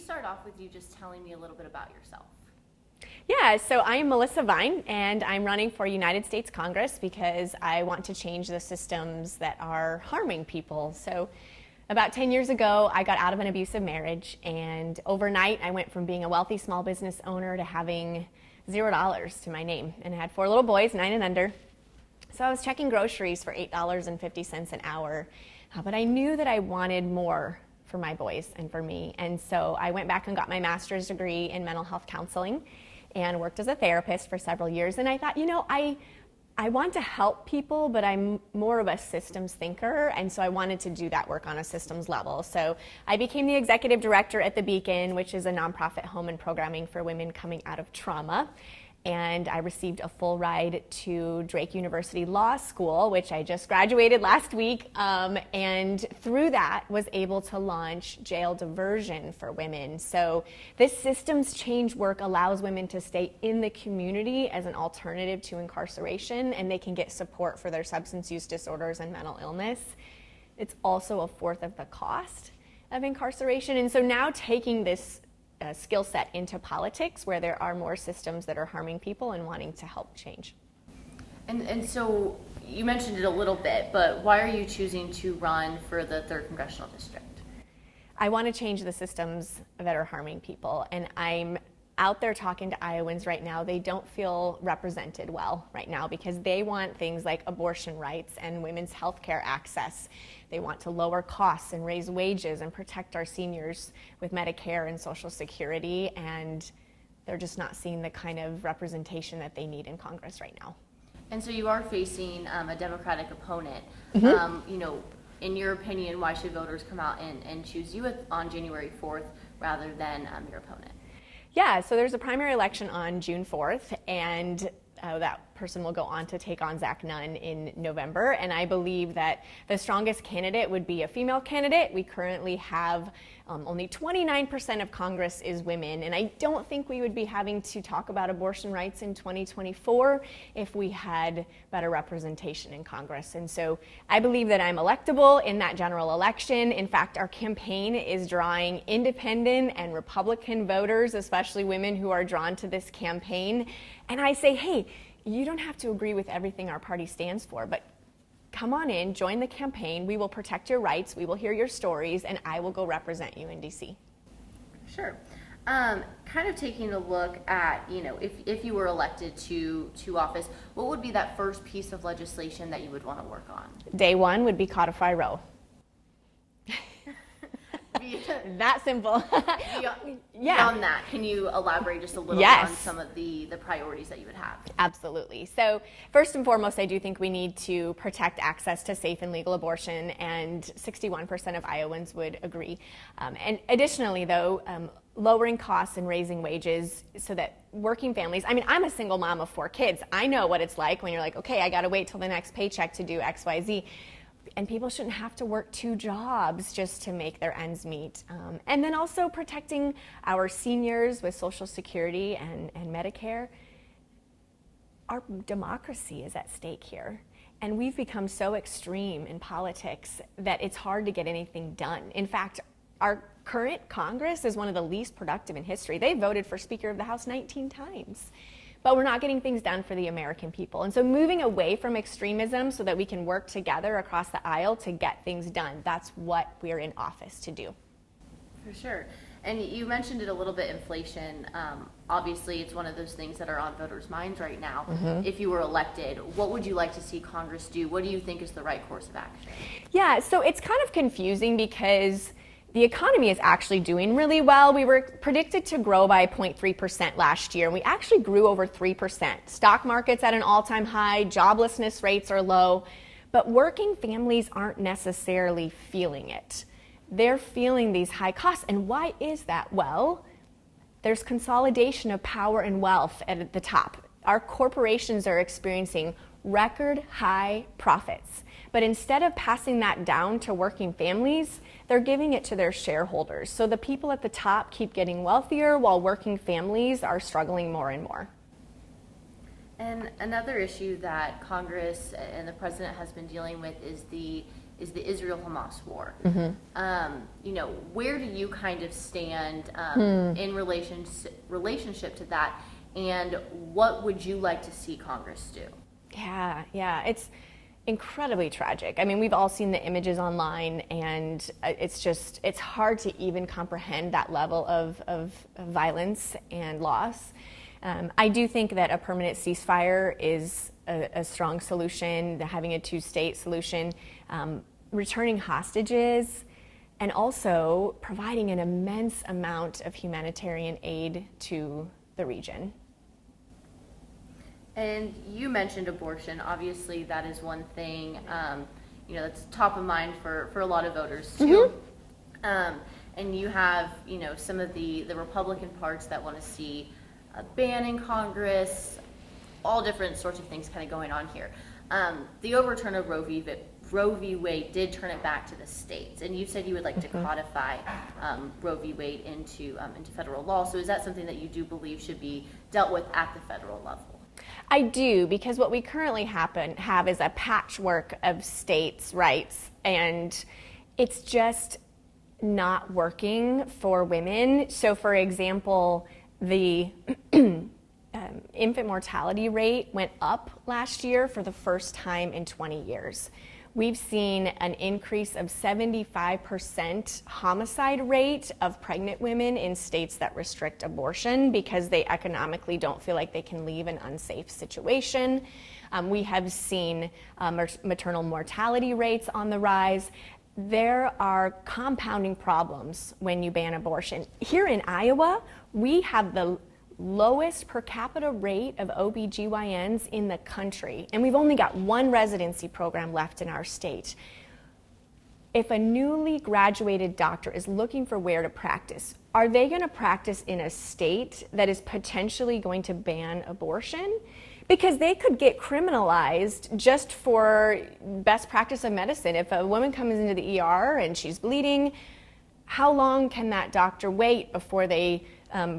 start off with you just telling me a little bit about yourself? Yeah, so I'm Melissa Vine, and I'm running for United States Congress because I want to change the systems that are harming people. So about 10 years ago, I got out of an abusive marriage, and overnight I went from being a wealthy small business owner to having $0 to my name. And I had 4 little boys, 9 and under. So I was checking groceries for $8.50 an hour, but I knew that I wanted more for my boys and for me. And so I went back and got my master's degree in mental health counseling and worked as a therapist for several years. And I thought, I want to help people, but I'm more of a systems thinker, and so I wanted to do that work on a systems level. So I became the executive director at the Beacon, which is a nonprofit home and programming for women coming out of trauma. And I received a full ride to Drake University Law School, which I just graduated last week, and through that was able to launch jail diversion for women. So this systems change work allows women to stay in the community as an alternative to incarceration, and they can get support for their substance use disorders and mental illness. It's also a fourth of the cost of incarceration. And so now taking this skill set into politics where there are more systems that are harming people and wanting to help change. And so you mentioned it a little bit, but why are you choosing to run for the 3rd Congressional District? I want to change the systems that are harming people, and I'm out there talking to Iowans right now. They don't feel represented well right now because they want things like abortion rights and women's health care access. They want to lower costs and raise wages and protect our seniors with Medicare and Social Security, and they're just not seeing the kind of representation that they need in Congress right now. And so you are facing a Democratic opponent. In your opinion, why should voters come out and choose you on January 4th rather than your opponent? Yeah, so there's a primary election on June 4th, and that person will go on to take on Zach Nunn in November. And I believe that the strongest candidate would be a female candidate. We currently have only 29% of Congress is women, and I don't think we would be having to talk about abortion rights in 2024 if we had better representation in Congress. And so I believe that I'm electable in that general election. In fact, our campaign is drawing independent and Republican voters, especially women who are drawn to this campaign. And I say, hey, you don't have to agree with everything our party stands for, but come on in, join the campaign. We will protect your rights. We will hear your stories, and I will go represent you in D.C. Sure. Kind of taking a look at, if you were elected to office, what would be that first piece of legislation that you would want to work on? Day one would be codify Roe. That simple. Beyond that, can you elaborate just a little bit on some of the priorities that you would have? Absolutely. So first and foremost, I do think we need to protect access to safe and legal abortion, and 61% of Iowans would agree. And additionally, though, lowering costs and raising wages so that working families, I'm a single mom of 4 kids. I know what it's like when you're like, okay, I got to wait till the next paycheck to do X, Y, Z. And people shouldn't have to work 2 jobs just to make their ends meet. And then also protecting our seniors with Social Security and Medicare. Our democracy is at stake here. And we've become so extreme in politics that it's hard to get anything done. In fact, our current Congress is one of the least productive in history. They voted for Speaker of the House 19 times. But we're not getting things done for the American people. And so moving away from extremism so that we can work together across the aisle to get things done, that's what we're in office to do. For sure. And you mentioned it a little bit, inflation. Obviously, it's one of those things that are on voters' minds right now. Mm-hmm. If you were elected, what would you like to see Congress do? What do you think is the right course of action? Yeah, so it's kind of confusing because the economy is actually doing really well. We were predicted to grow by 0.3% last year, and we actually grew over 3%. Stock market's at an all-time high, joblessness rates are low, but working families aren't necessarily feeling it. They're feeling these high costs, and why is that? Well, there's consolidation of power and wealth at the top. Our corporations are experiencing record high profits. But instead of passing that down to working families, they're giving it to their shareholders. So the people at the top keep getting wealthier while working families are struggling more and more. And another issue that Congress and the president has been dealing with is the is the Israel-Hamas war. You know, where do you kind of stand in relationship to that, and what would you like to see Congress do? Yeah, it's incredibly tragic. I mean, we've all seen the images online, and it's hard to even comprehend that level of violence and loss. I do think that a permanent ceasefire is a strong solution, having a two-state solution, returning hostages, and also providing an immense amount of humanitarian aid to the region. And you mentioned abortion. Obviously, that is one thing, you know, that's top of mind for a lot of voters too. And you have, you know, some of the Republican parts that want to see a ban in Congress, all different sorts of things kind of going on here. The overturn of Roe v. Wade did turn it back to the states, and you said you would like to codify Roe v. Wade into federal law. So is that something that you do believe should be dealt with at the federal level? I do, because what we currently have is a patchwork of states' rights, and it's just not working for women. So, for example, the infant mortality rate went up last year for the first time in 20 years. We've seen an increase of 75% homicide rate of pregnant women in states that restrict abortion because they economically don't feel like they can leave an unsafe situation. We have seen maternal mortality rates on the rise. There are compounding problems when you ban abortion. Here in Iowa, we have the lowest per capita rate of OBGYNs in the country, and we've only got one residency program left in our state. If a newly graduated doctor is looking for where to practice, are they going to practice in a state that is potentially going to ban abortion? Because they could get criminalized just for best practice of medicine. If a woman comes into the ER and she's bleeding, how long can that doctor wait before they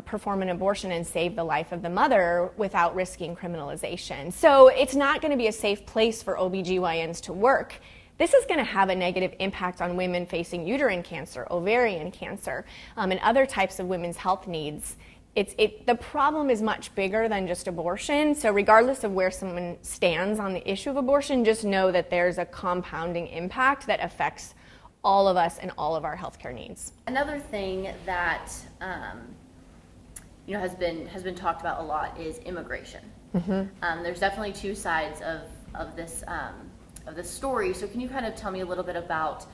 perform an abortion and save the life of the mother without risking criminalization? So it's not going to be a safe place for OBGYNs to work. This is going to have a negative impact on women facing uterine cancer, ovarian cancer, and other types of women's health needs. The problem is much bigger than just abortion. So regardless of where someone stands on the issue of abortion, just know that there's a compounding impact that affects all of us and all of our healthcare needs. Another thing that you know, has been talked about a lot is immigration. There's definitely two sides of this story. So can you kind of tell me a little bit about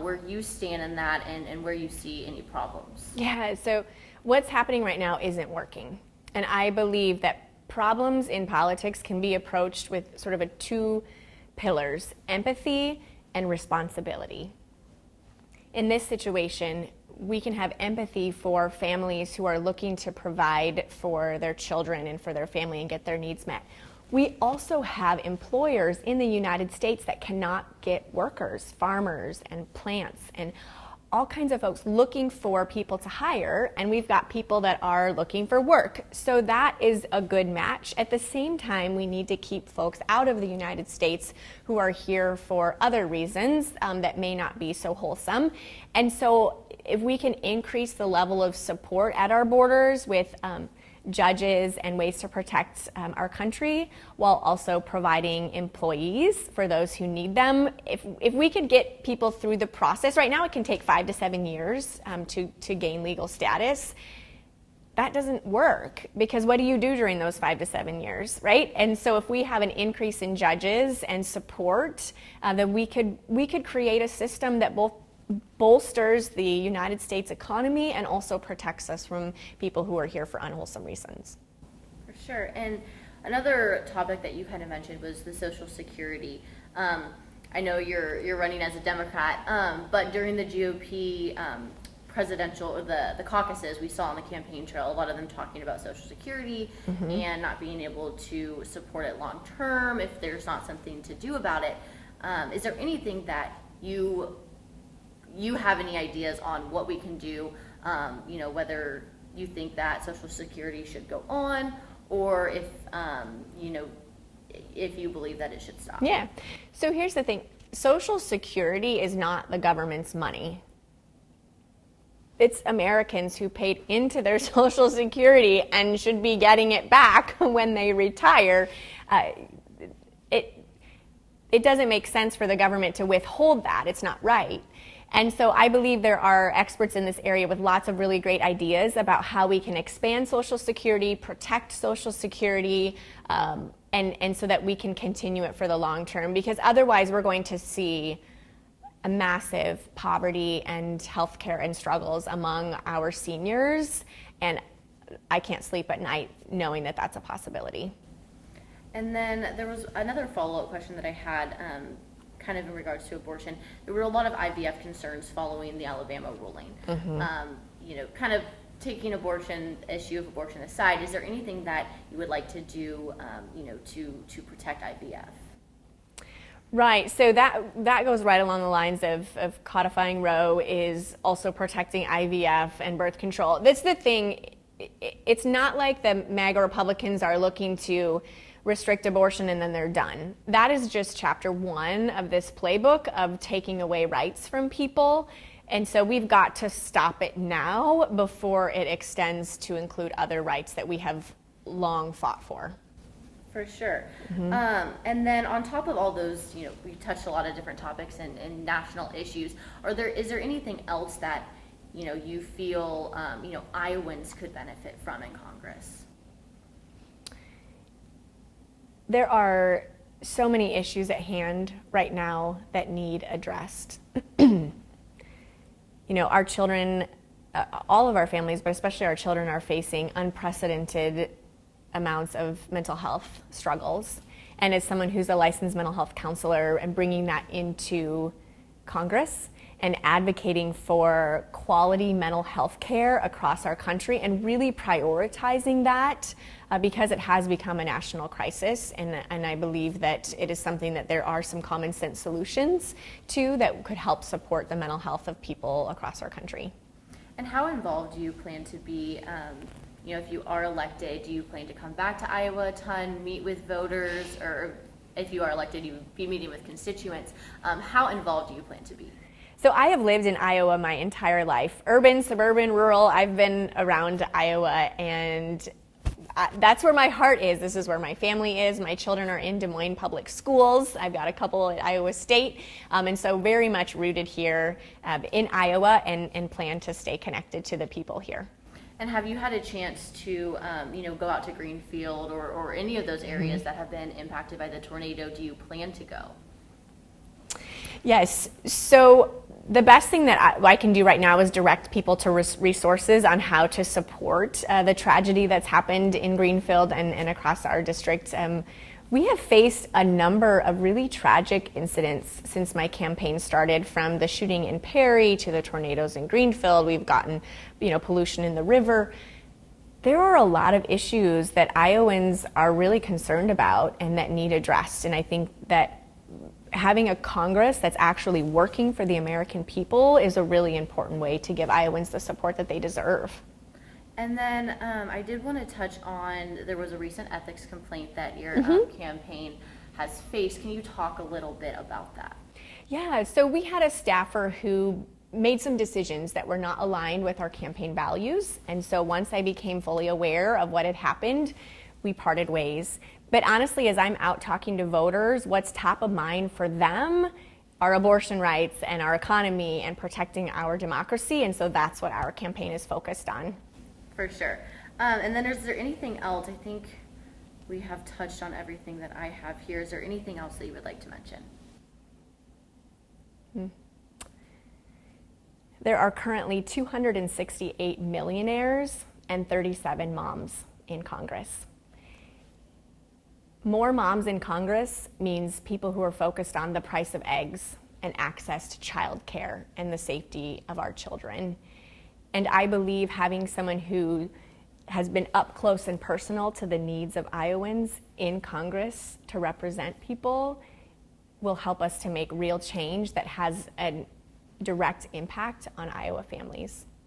where you stand in that and where you see any problems? Yeah, so what's happening right now isn't working. And I believe that problems in politics can be approached with sort of two pillars: empathy and responsibility. In this situation, we can have empathy for families who are looking to provide for their children and for their family and get their needs met. We also have employers in the United States that cannot get workers, farmers and plants and all kinds of folks looking for people to hire, and we've got people that are looking for work. So that is a good match. At the same time, we need to keep folks out of the United States who are here for other reasons that may not be so wholesome. And so if we can increase the level of support at our borders with judges and ways to protect our country while also providing employees for those who need them. If we could get people through the process, right now it can take 5 to 7 years to gain legal status. That doesn't work, because what do you do during those 5 to 7 years, right? And so if we have an increase in judges and support, then we could create a system that both bolsters the United States economy and also protects us from people who are here for unwholesome reasons. For sure. And another topic that you kind of mentioned was the Social Security. I know you're running as a Democrat, but during the GOP presidential or the caucuses, we saw on the campaign trail a lot of them talking about Social Security and not being able to support it long term if there's not something to do about it. Is there anything that you have any ideas on what we can do, you know, whether you think that Social Security should go on, or if, you know, if you believe that it should stop? Yeah. So here's the thing. Social Security is not the government's money. It's Americans who paid into their Social Security and should be getting it back when they retire. It doesn't make sense for the government to withhold that. It's not right. And so I believe there are experts in this area with lots of really great ideas about how we can expand Social Security, protect Social Security, and so that we can continue it for the long term. Because otherwise we're going to see a massive poverty and healthcare and struggles among our seniors. And I can't sleep at night knowing that that's a possibility. And then there was another follow-up question that I had, kind of in regards to abortion. There were a lot of IVF concerns following the Alabama ruling. Kind of taking issue of abortion aside, is there anything that you would like to do, to protect IVF? Right, so that goes right along the lines of codifying Roe is also protecting IVF and birth control. That's the thing. It's not like the MAGA Republicans are looking to restrict abortion and then they're done. That is just chapter 1 of this playbook of taking away rights from people. And so we've got to stop it now before it extends to include other rights that we have long fought for. For sure. And then on top of all those, we touched a lot of different topics and national issues. Is there anything else that, you feel, Iowans could benefit from in Congress? There are so many issues at hand right now that need addressed. Our children, all of our families, but especially our children, are facing unprecedented amounts of mental health struggles. And as someone who's a licensed mental health counselor and bringing that into Congress and advocating for quality mental health care across our country and really prioritizing that because it has become a national crisis, and I believe that it is something that there are some common sense solutions to that could help support the mental health of people across our country. And how involved do you plan to be, if you are elected? Do you plan to come back to Iowa a ton, meet with voters, or if you are elected, you be meeting with constituents? How involved do you plan to be? So I have lived in Iowa my entire life, urban, suburban, rural. I've been around Iowa, and that's where my heart is. This is where my family is. My children are in Des Moines Public Schools. I've got a couple at Iowa State, and so very much rooted here in Iowa and plan to stay connected to the people here. And have you had a chance to, go out to Greenfield or any of those areas that have been impacted by the tornado? Do you plan to go? Yes. So the best thing that I can do right now is direct people to resources on how to support the tragedy that's happened in Greenfield and across our district. We have faced a number of really tragic incidents since my campaign started, from the shooting in Perry to the tornadoes in Greenfield. We've gotten, pollution in the river. There are a lot of issues that Iowans are really concerned about and that need addressed. And I think that having a Congress that's actually working for the American people is a really important way to give Iowans the support that they deserve. And then I did want to touch on, there was a recent ethics complaint that your campaign has faced. Can you talk a little bit about that? Yeah, so we had a staffer who made some decisions that were not aligned with our campaign values. And so once I became fully aware of what had happened, we parted ways. But honestly, as I'm out talking to voters, what's top of mind for them are abortion rights and our economy and protecting our democracy. And so that's what our campaign is focused on. For sure. And then is there anything else? I think we have touched on everything that I have here. Is there anything else that you would like to mention? There are currently 268 millionaires and 37 moms in Congress. More moms in Congress means people who are focused on the price of eggs and access to childcare and the safety of our children. And I believe having someone who has been up close and personal to the needs of Iowans in Congress to represent people will help us to make real change that has a direct impact on Iowa families.